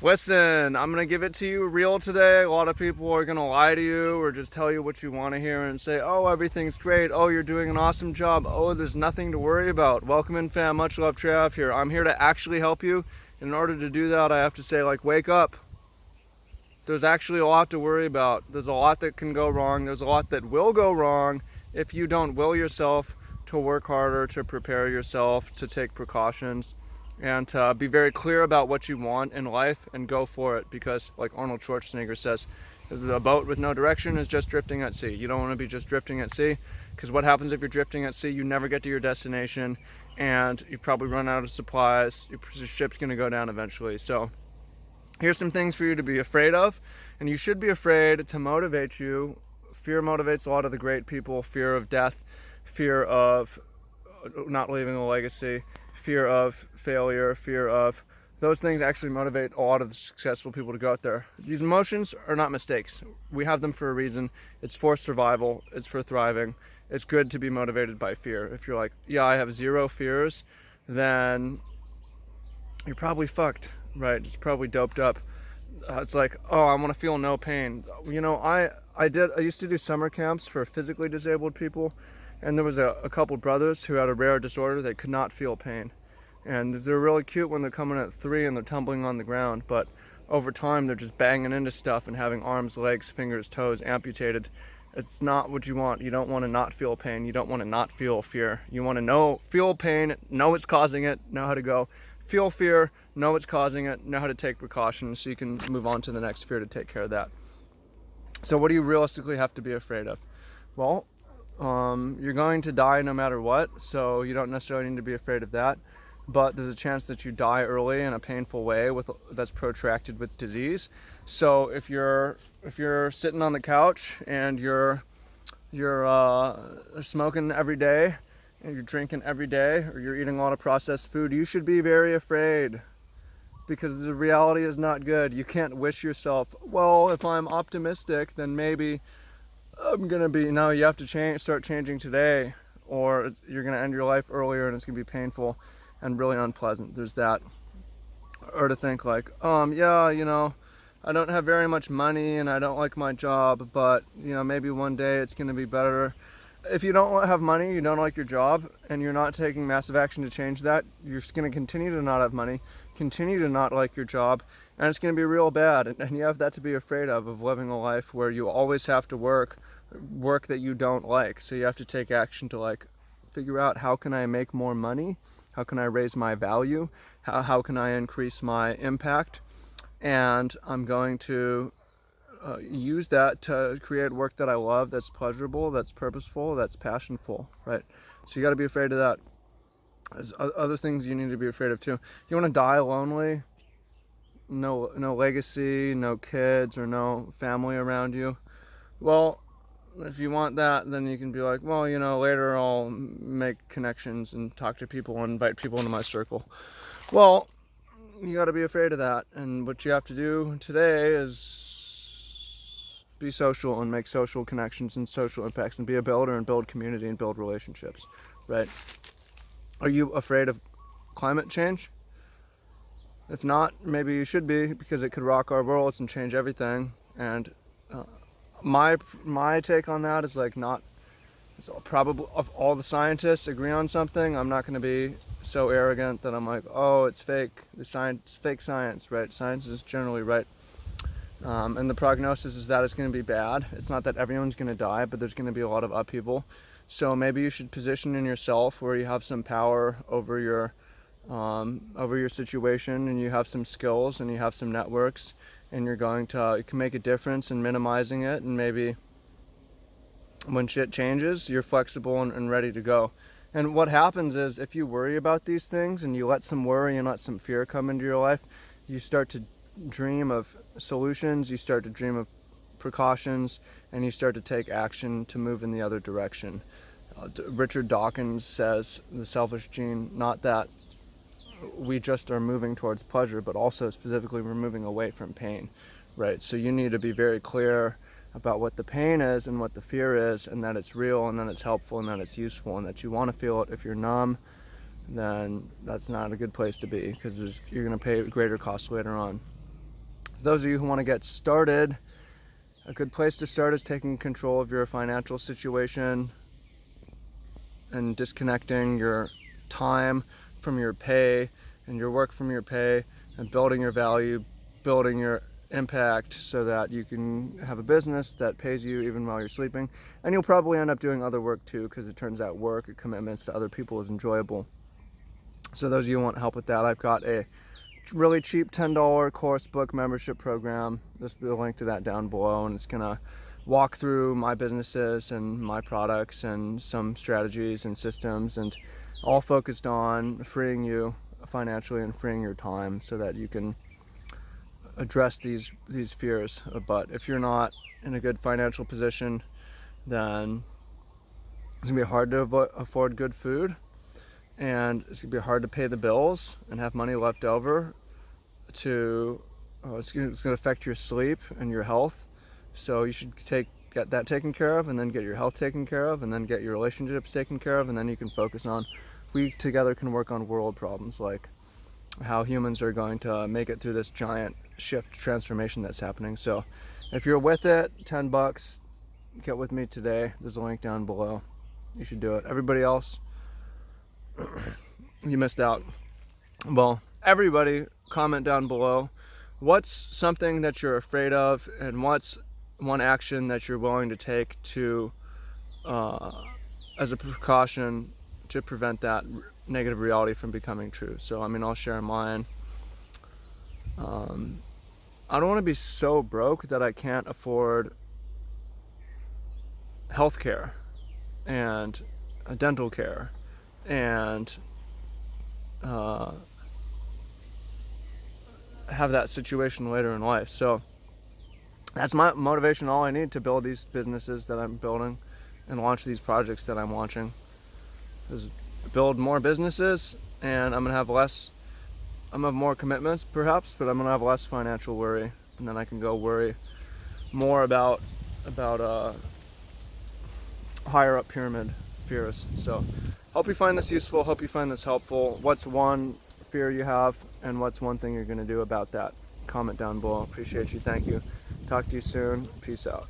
Listen, I'm going to give it to you real today. A lot of people are going to lie to you or just tell you what you want to hear and say, oh, everything's great. Oh, you're doing an awesome job. Oh, there's nothing to worry about. Welcome in, fam. Much love, Trav here. I'm here to actually help you. In order to do that, I have to say, wake up. There's actually a lot to worry about. There's a lot that can go wrong. There's a lot that will go wrong if you don't will yourself to work harder, to prepare yourself, to take precautions, and to be very clear about what you want in life and go for it. Because, like Arnold Schwarzenegger says, a boat with no direction is just drifting at sea. You don't want to be just drifting at sea, because what happens if you're drifting at sea? You never get to your destination, and you probably run out of supplies. Your ship's going to go down eventually. So here's some things for you to be afraid of, and you should be afraid to motivate you. Fear motivates a lot of the great people. Fear of death, fear of not leaving a legacy, fear of failure, fear of those things actually motivate a lot of the successful people to go out there. These emotions are not mistakes. We have them for a reason. It's for survival. It's for thriving. It's good to be motivated by fear. If you're like, yeah, I have zero fears, then you're probably fucked, right? It's probably doped up. It's like, oh, I want to feel no pain. You know, I used to do summer camps for physically disabled people, and there was a couple brothers who had a rare disorder. They could not feel pain, and they're really cute when they're coming at 3 and they're tumbling on the ground, but over time they're just banging into stuff and having arms, legs, fingers, toes amputated. It's not what you want. You don't want to not feel pain. You don't want to not feel fear. You want to feel pain, know it's causing it, know how to go. Feel fear, know what's causing it, know how to take precautions so you can move on to the next fear to take care of that. So what do you realistically have to be afraid of? Well, you're going to die no matter what, so you don't necessarily need to be afraid of that. But there's a chance that you die early in a painful way that's protracted with disease. So if you're sitting on the couch and you're smoking every day, and you're drinking every day, or you're eating a lot of processed food, you should be very afraid, because the reality is not good. You can't wish yourself, well, if I'm optimistic, then maybe I'm gonna be. No, you have to start changing today, or you're gonna end your life earlier and it's gonna be painful and really unpleasant. There's that. Or to think like, yeah, I don't have very much money and I don't like my job, but maybe one day it's gonna be better. If you don't have money, you don't like your job, and you're not taking massive action to change that, you're just going to continue to not have money, continue to not like your job, and it's going to be real bad. And you have that to be afraid of living a life where you always have to work that you don't like. So you have to take action to figure out, how can I make more money? How can I raise my value? How can I increase my impact? And I'm going to use that to create work that I love, that's pleasurable, that's purposeful, that's passionful, right? So you got to be afraid of that. There's other things you need to be afraid of too. You want to die lonely, no legacy, no kids, or no family around you. Well, if you want that, then you can be like, well, later I'll make connections and talk to people and invite people into my circle. Well, you got to be afraid of that, and what you have to do today is be social and make social connections and social impacts, and be a builder and build community and build relationships, right? Are you afraid of climate change? If not, maybe you should be, because it could rock our worlds and change everything. And my take on that is not. It's probably, if all the scientists agree on something, I'm not going to be so arrogant that I'm like, oh, it's fake. It's fake science, right? Science is generally right. And the prognosis is that it's going to be bad. It's not that everyone's going to die, but there's going to be a lot of upheaval. So maybe you should position in yourself where you have some power over your situation, and you have some skills and you have some networks, and you can make a difference in minimizing it. And maybe when shit changes, you're flexible and ready to go. And what happens is, if you worry about these things and you let some worry and let some fear come into your life, you start to dream of solutions, you start to dream of precautions, and you start to take action to move in the other direction. Richard Dawkins says, the selfish gene, not that we just are moving towards pleasure, but also specifically we're moving away from pain, right? So you need to be very clear about what the pain is and what the fear is, and that it's real, and that it's helpful, and that it's useful, and that you want to feel it. If you're numb, then that's not a good place to be, because you're going to pay greater costs later on. For those of you who want to get started, a good place to start is taking control of your financial situation and disconnecting your time from your pay and your work from your pay, and building your value, building your impact so that you can have a business that pays you even while you're sleeping. And you'll probably end up doing other work too, because it turns out work or commitments to other people is enjoyable. So those of you who want help with that, I've got a really cheap $10 course book membership program. There's a link to that down below, and it's gonna walk through my businesses and my products and some strategies and systems, and all focused on freeing you financially and freeing your time so that you can address these fears. But if you're not in a good financial position, then it's gonna be hard to afford good food, and it's gonna be hard to pay the bills and have money left over to it's gonna affect your sleep and your health. So you should get that taken care of, and then get your health taken care of, and then get your relationships taken care of, and then you can focus on, we together can work on world problems like how humans are going to make it through this giant shift transformation that's happening. So if you're with it, $10, get with me today. There's a link down below. You should do it. Everybody else, you missed out. Well, everybody, comment down below. What's something that you're afraid of, and what's one action that you're willing to take to, as a precaution to prevent that negative reality from becoming true? So, I mean, I'll share mine. I don't want to be so broke that I can't afford health care and dental care and have that situation later in life. So that's my motivation. All I need to build these businesses that I'm building and launch these projects that I'm launching is build more businesses, and I'm gonna have more commitments perhaps, but I'm gonna have less financial worry, and then I can go worry more about higher up pyramid fears. So hope you find this useful, hope you find this helpful. What's one fear you have, and what's one thing you're going to do about that? Comment down below. Appreciate you. Thank you. Talk to you soon. Peace out.